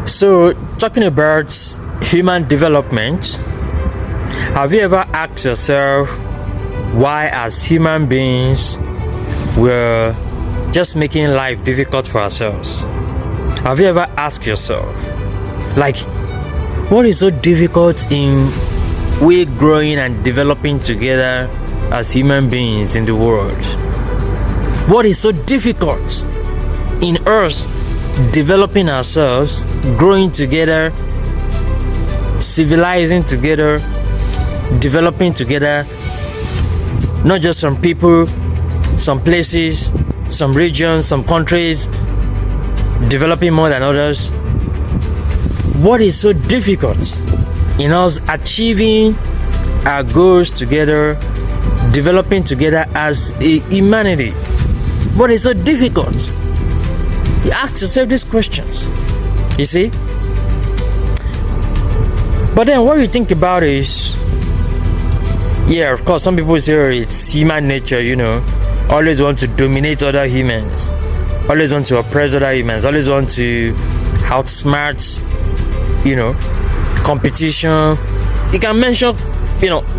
So, talking about human development, have you ever asked yourself why, as human beings, we're just making life difficult for ourselves? Have you ever asked yourself, like, what is so difficult in we growing and developing together as human beings in the world? What is so difficult in us developing ourselves, growing together, civilizing together, developing together, not just some people, some places, some regions, some countries, developing more than others? What is so difficult in us achieving our goals together, developing together as a humanity? What is so difficult? You ask yourself these questions, you see? But then what you think about is, yeah, of course, some people say, oh, it's human nature, always want to dominate other humans, always want to oppress other humans, always want to outsmart, competition. You can mention,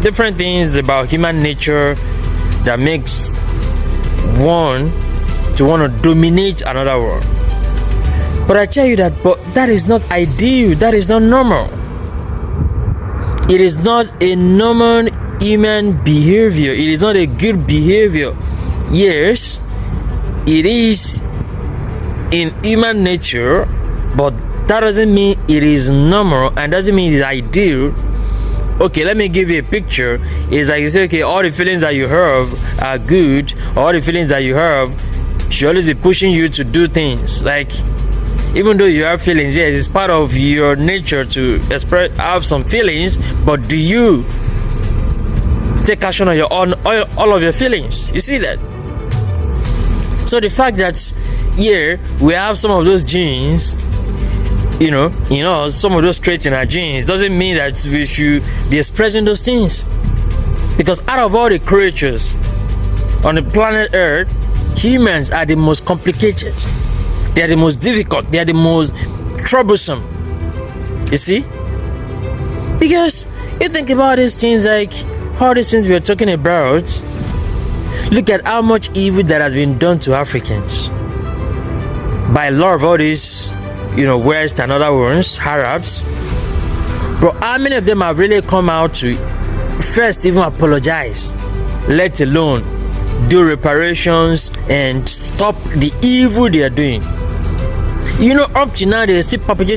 different things about human nature that makes one to want to dominate another one. But I tell you that is not ideal. That is not normal. It is not a normal human behavior. It is not a good behavior. Yes, it is in human nature, but that doesn't mean it is normal and doesn't mean it is ideal. Okay, let me give you a picture. It's like you say, okay, all the feelings that you have are good, all the feelings that you have should always be pushing you to do things. Like, even though you have feelings, yes, it's part of your nature to have some feelings, but do you take action on your own, all of your feelings? You see that? So the fact that here we have some of those genes, some of those traits in our genes, doesn't mean that we should be expressing those things. Because out of all the creatures on the planet Earth, humans are the most complicated. They are the most difficult. They are the most troublesome. You see? Because you think about these things, like all these things we're talking about, look at how much evil that has been done to Africans by a lot of all these, West and other ones, Arabs. But how many of them have really come out to first even apologize, let alone do reparations and stop the evil they are doing? Up to now, they are still perpetuating